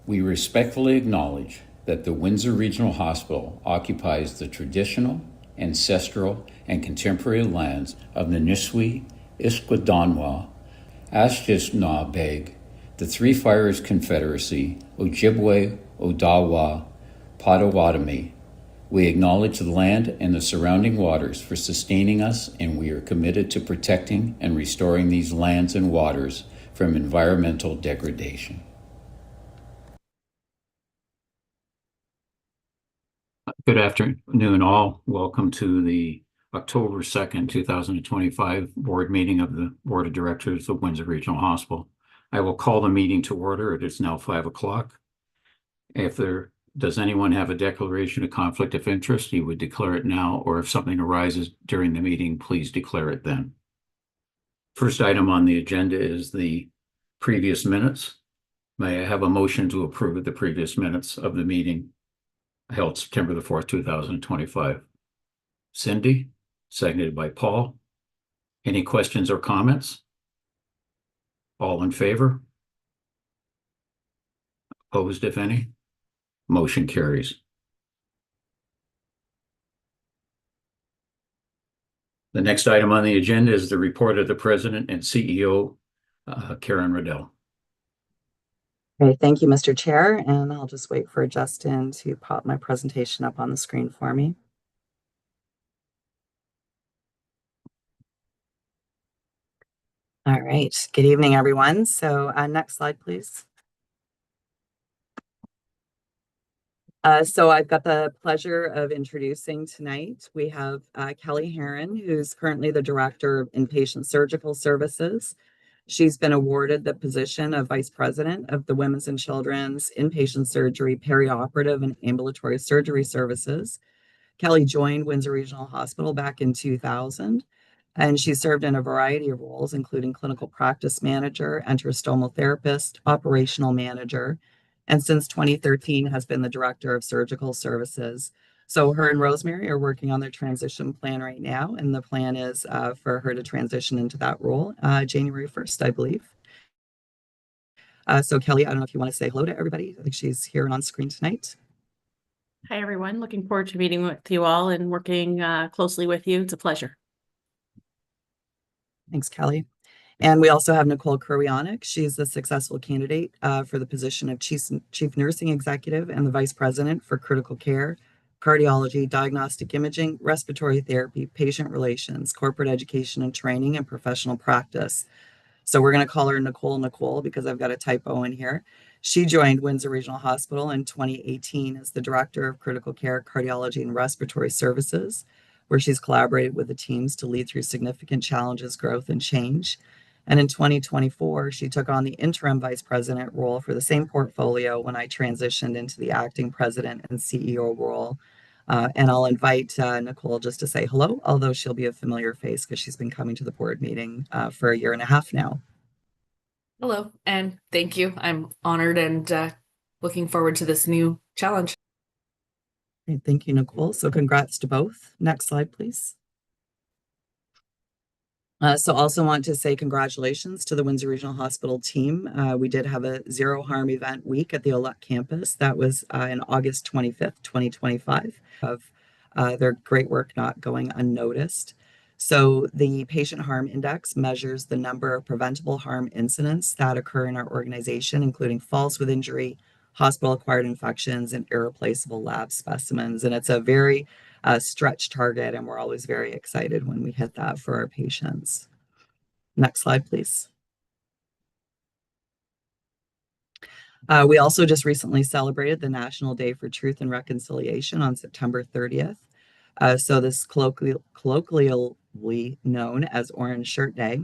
We respectfully acknowledge that the Windsor Regional Hospital occupies the traditional, ancestral, and contemporary lands of the Niswi, Iskwandana, Anishinaabe, the Three Fires Confederacy, Ojibwe, Odawa, Potawatomi. We acknowledge the land and the surrounding waters for sustaining us, and we are committed to protecting and restoring these lands and waters from environmental degradation. Good afternoon, all. Welcome to the October 2nd, 2025 board meeting of the Board of Directors of Windsor Regional Hospital. I will call the meeting to order. It is now 5 o'clock. Does anyone have a declaration of conflict of interest, you would declare it now, or if something arises during the meeting, please declare it then. First item on the agenda is the previous minutes. May I have a motion to approve the previous minutes of the meeting held September the 4th, 2025? Cindy, seconded by Paul. Any questions or comments? All in favor? Opposed, if any? Motion carries. The next item on the agenda is the report of the President and CEO, Karen Riddell. Okay, thank you, Mr. Chair, and I'll just wait for Justin to pop my presentation up on the screen for me. All right, good evening, everyone. So next slide, please. So I've got the pleasure of introducing tonight. We have Kelly Herron, who's currently the Director of Inpatient Surgical Services. She's been awarded the position of Vice President of the Women's and Children's Inpatient Surgery, Perioperative, and Ambulatory Surgery Services. Kelly joined Windsor Regional Hospital back in 2000, and she served in a variety of roles, including clinical practice manager, enterostomal therapist, operational manager, and since 2013 has been the Director of Surgical Services. So her and Rosemary are working on their transition plan right now, and the plan is for her to transition into that role January 1st, I believe. So Kelly, I don't know if you want to say hello to everybody. I think she's here and on screen tonight. Hi, everyone. Looking forward to meeting with you all and working closely with you. It's a pleasure. Thanks, Kelly. And we also have Nicole Kurwianik. She's the successful candidate for the position of Chief Nursing Executive and the Vice President for Critical Care, Cardiology, Diagnostic Imaging, Respiratory Therapy, Patient Relations, Corporate Education and Training, and Professional Practice. So we're going to call her Nicole because I've got a typo in here. She joined Windsor Regional Hospital in 2018 as the Director of Critical Care, Cardiology, and Respiratory Services, where she's collaborated with the teams to lead through significant challenges, growth, and change. And in 2024, she took on the interim vice president role for the same portfolio when I transitioned into the acting president and CEO role. And I'll invite Nicole just to say hello, although she'll be a familiar face because she's been coming to the board meeting for 1.5 years now. Hello, and thank you. I'm honored and looking forward to this new challenge. Great, thank you, Nicole. So congrats to both. Next slide, please. So also want to say congratulations to the Windsor Regional Hospital team. We did have a Zero Harm event week at the Olette campus. That was on August 25th, 2025, of their great work not going unnoticed. So the Patient Harm Index measures the number of preventable harm incidents that occur in our organization, including falls with injury, hospital-acquired infections, and irreplaceable lab specimens. And it's a very stretch target, and we're always very excited when we hit that for our patients. Next slide, please. We also just recently celebrated the National Day for Truth and Reconciliation on September 30th. So this colloquially known as Orange Shirt Day.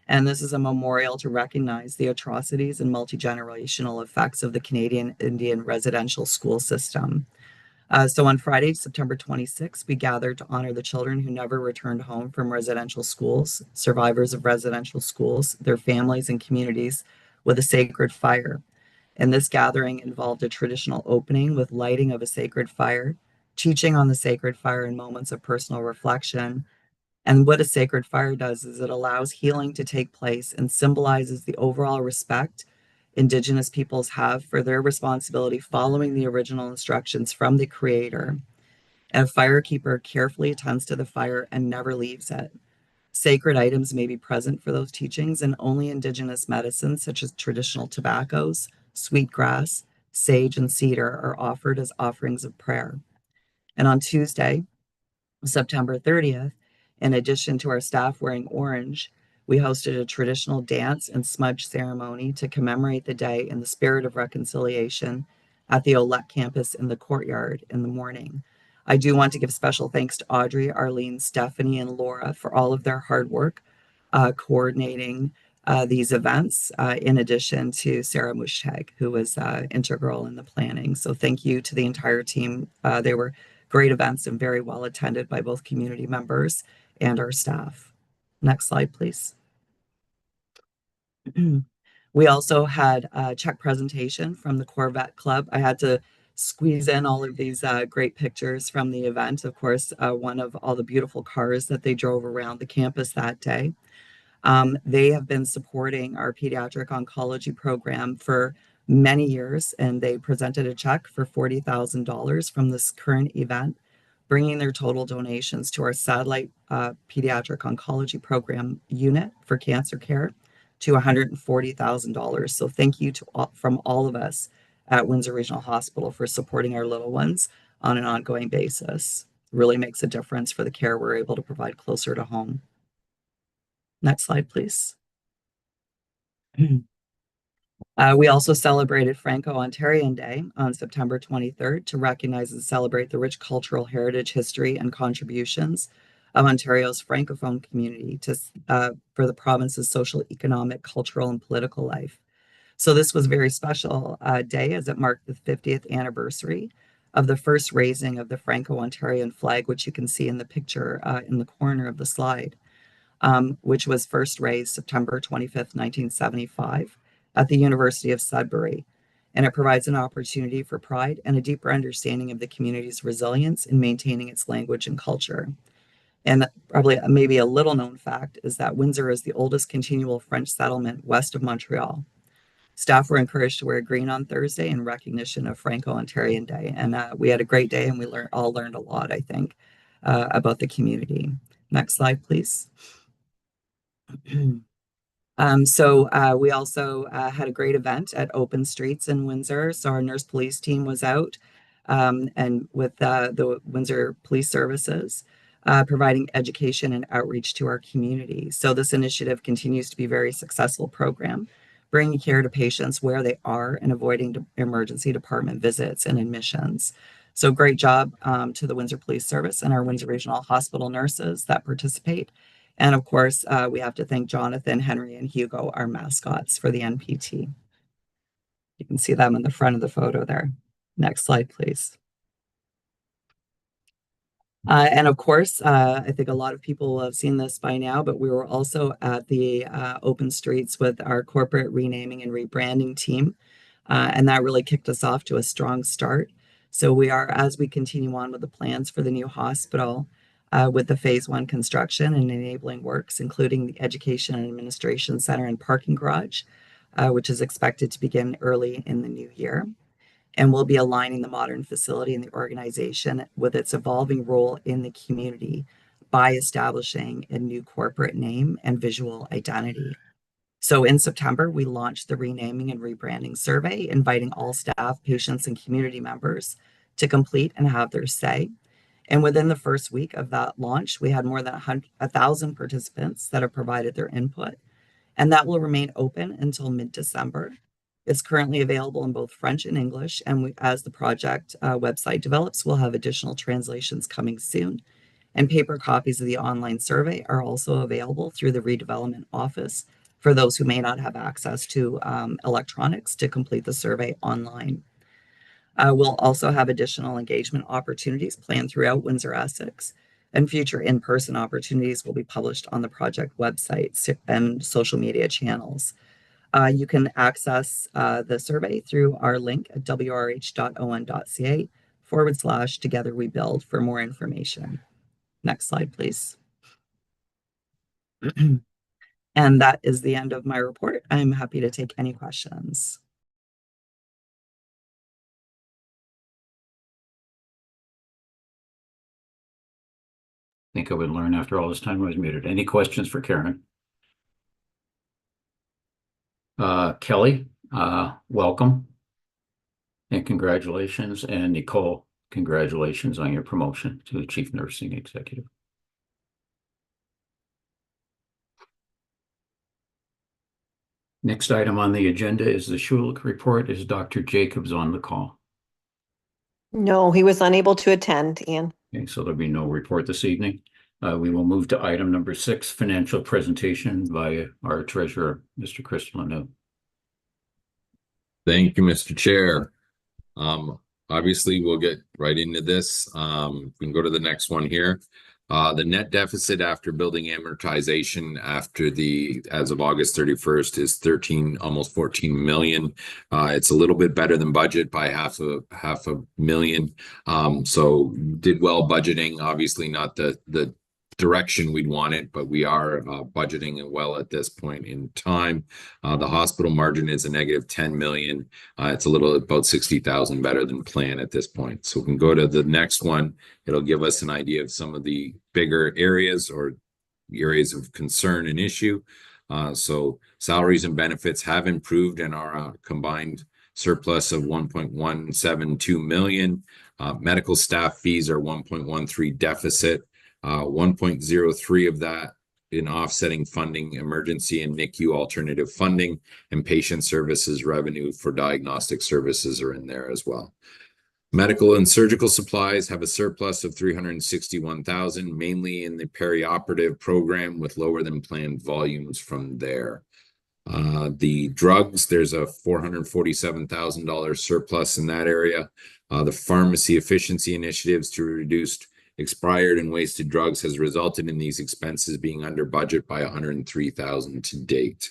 And this is a memorial to recognize the atrocities and multi-generational effects of the Canadian Indian residential school system. So on Friday, September 26th, we gathered to honor the children who never returned home from residential schools, survivors of residential schools, their families and communities, with a sacred fire. And this gathering involved a traditional opening with lighting of a sacred fire, teaching on the sacred fire in moments of personal reflection. And what a sacred fire does is it allows healing to take place and symbolizes the overall respect Indigenous peoples have for their responsibility following the original instructions from the Creator. A firekeeper carefully attends to the fire and never leaves it. Sacred items may be present for those teachings, and only Indigenous medicines, such as traditional tobaccos, sweetgrass, sage, and cedar, are offered as offerings of prayer. And on Tuesday, September 30th, in addition to our staff wearing orange, we hosted a traditional dance and smudge ceremony to commemorate the day in the spirit of reconciliation at the Olette campus in the courtyard in the morning. I do want to give special thanks to Audrey, Arlene, Stephanie, and Laura for all of their hard work coordinating these events, in addition to Sarah Mushtag, who was integral in the planning. So thank you to the entire team. They were great events and very well attended by both community members and our staff. Next slide, please. We also had a check presentation from the Corvette Club. I had to squeeze in all of these great pictures from the event. Of course, one of all the beautiful cars that they drove around the campus that day. They have been supporting our pediatric oncology program for many years, and they presented a check for $40,000 from this current event, bringing their total donations to our satellite pediatric oncology program unit for cancer care to $140,000. So thank you from all of us at Windsor Regional Hospital for supporting our little ones on an ongoing basis. It really makes a difference for the care we're able to provide closer to home. Next slide, please. We also celebrated Franco-Ontarian Day on September 23rd to recognize and celebrate the rich cultural heritage, history, and contributions of Ontario's Francophone community for the province's social, economic, cultural, and political life. So this was a very special day as it marked the 50th anniversary of the first raising of the Franco-Ontarian flag, which you can see in the picture in the corner of the slide. Which was first raised September 25th, 1975, at the University of Sudbury. And it provides an opportunity for pride and a deeper understanding of the community's resilience in maintaining its language and culture. And probably maybe a little known fact is that Windsor is the oldest continual French settlement west of Montreal. Staff were encouraged to wear green on Thursday in recognition of Franco-Ontarian Day. And we had a great day, and we all learned a lot, I think, about the community. Next slide, please. We also had a great event at Open Streets in Windsor. So our nurse police team was out and with the Windsor Police Services, providing education and outreach to our community. So this initiative continues to be a very successful program, bringing care to patients where they are and avoiding emergency department visits and admissions. So great job to the Windsor Police Service and our Windsor Regional Hospital nurses that participate. And of course, we have to thank Jonathan, Henry, and Hugo, our mascots for the NPT. You can see them in the front of the photo there. Next slide, please. And of course, I think a lot of people will have seen this by now, but we were also at the Open Streets with our corporate renaming and rebranding team. And that really kicked us off to a strong start. So we are, as we continue on with the plans for the new hospital, with the phase 1 construction and enabling works, including the Education and Administration Center and parking garage, which is expected to begin early in the new year. And we'll be aligning the modern facility and the organization with its evolving role in the community by establishing a new corporate name and visual identity. So in September, we launched the renaming and rebranding survey, inviting all staff, patients, and community members to complete and have their say. And within the first week of that launch, we had more than 1,000 participants that have provided their input, and that will remain open until mid-December. It's currently available in both French and English, and as the project website develops, we'll have additional translations coming soon. And paper copies of the online survey are also available through the redevelopment office for those who may not have access to electronics to complete the survey online. We'll also have additional engagement opportunities planned throughout Windsor Essex, and future in-person opportunities will be published on the project website and social media channels. You can access the survey through our link at wrh.on.ca/Together We Build for more information. Next slide, please. And that is the end of my report. I'm happy to take any questions. think I would learn after all this time I was muted. Any questions for Karen? Kelly, welcome and congratulations. And Nicole, congratulations on your promotion to Chief Nursing Executive. Next item on the agenda is the Schulich report. Is Dr. Jacobs on the call? No, he was unable to attend, Ian. Okay, so there'll be no report this evening. We will move to item number 6, financial presentation by our treasurer, Mr. Chris Lanu. Thank you, Mr. Chair. Obviously, we'll get right into this. We can go to the next one here. The net deficit after building amortization as of August 31st is almost 14 million. It's a little bit better than budget by half a million. So did well budgeting, obviously not the direction we'd want it, but we are budgeting it well at this point in time. The hospital margin is a negative 10 million. It's a little about 60,000 better than plan at this point. So we can go to the next one. It'll give us an idea of some of the bigger areas or areas of concern and issue. So salaries and benefits have improved and are a combined surplus of 1.172 million. Medical staff fees are 1.13 deficit. 1.03 of that in offsetting funding, emergency and NICU alternative funding, and patient services revenue for diagnostic services are in there as well. Medical and surgical supplies have a surplus of 361,000, mainly in the perioperative program with lower than planned volumes from there. The drugs, there's a $447,000 surplus in that area. The pharmacy efficiency initiatives to reduce expired and wasted drugs has resulted in these expenses being under budget by 103,000 to date.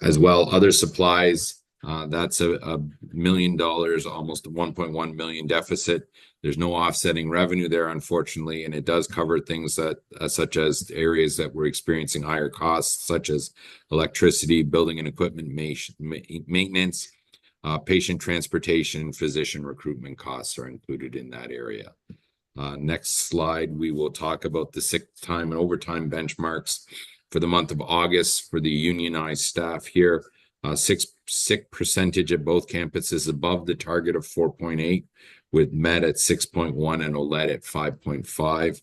As well, other supplies, that's $1 million, almost a 1.1 million deficit. There's no offsetting revenue there, unfortunately, and it does cover things that such as areas that we're experiencing higher costs, such as electricity, building and equipment maintenance, patient transportation, physician recruitment costs are included in that area. Next slide, we will talk about the sick time and overtime benchmarks for the month of August for the unionized staff here. Sick percentage at both campuses above the target of 4.8, with Met at 6.1 and OLED at 5.5.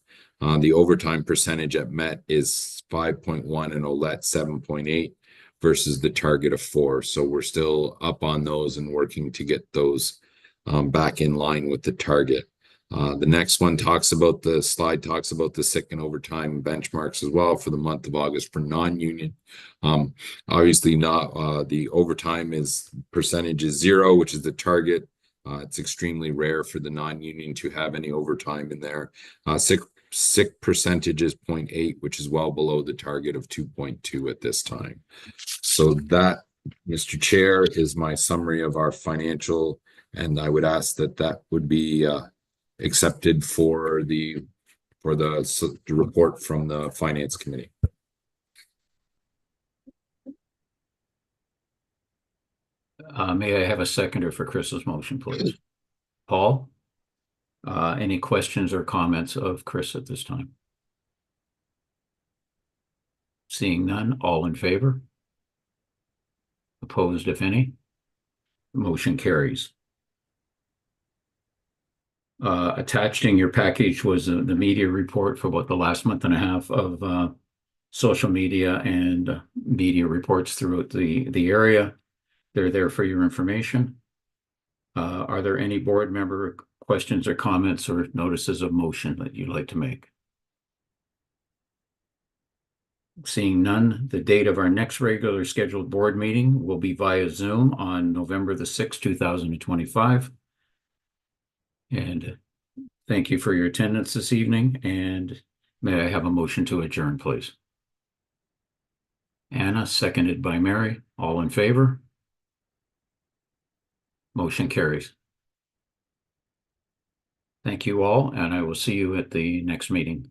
The overtime percentage at Met is 5.1 and OLED 7.8 versus the target of 4. So we're still up on those and working to get those back in line with the target. The next one talks about the sick and overtime benchmarks as well for the month of August for non-union. Obviously not the overtime percentage is 0, which is the target. It's extremely rare for the non-union to have any overtime in there. Sick percentage is 0.8, which is well below the target of 2.2 at this time. So that, Mr. Chair, is my summary of our financial, and I would ask that would be accepted for the report from the Finance Committee. May I have a seconder for Chris's motion, please? Paul? Any questions or comments of Chris at this time? Seeing none, all in favor? Opposed, if any? The motion carries. Attached in your package was the media report for the last month and a half of social media and media reports throughout the area. They're there for your information. Are there any board member questions or comments or notices of motion that you'd like to make? Seeing none, the date of our next regular scheduled board meeting will be via Zoom on November the 6th, 2025. And thank you for your attendance this evening. And may I have a motion to adjourn, please? Anna, seconded by Mary. All in favor? Motion carries. Thank you all, and I will see you at the next meeting.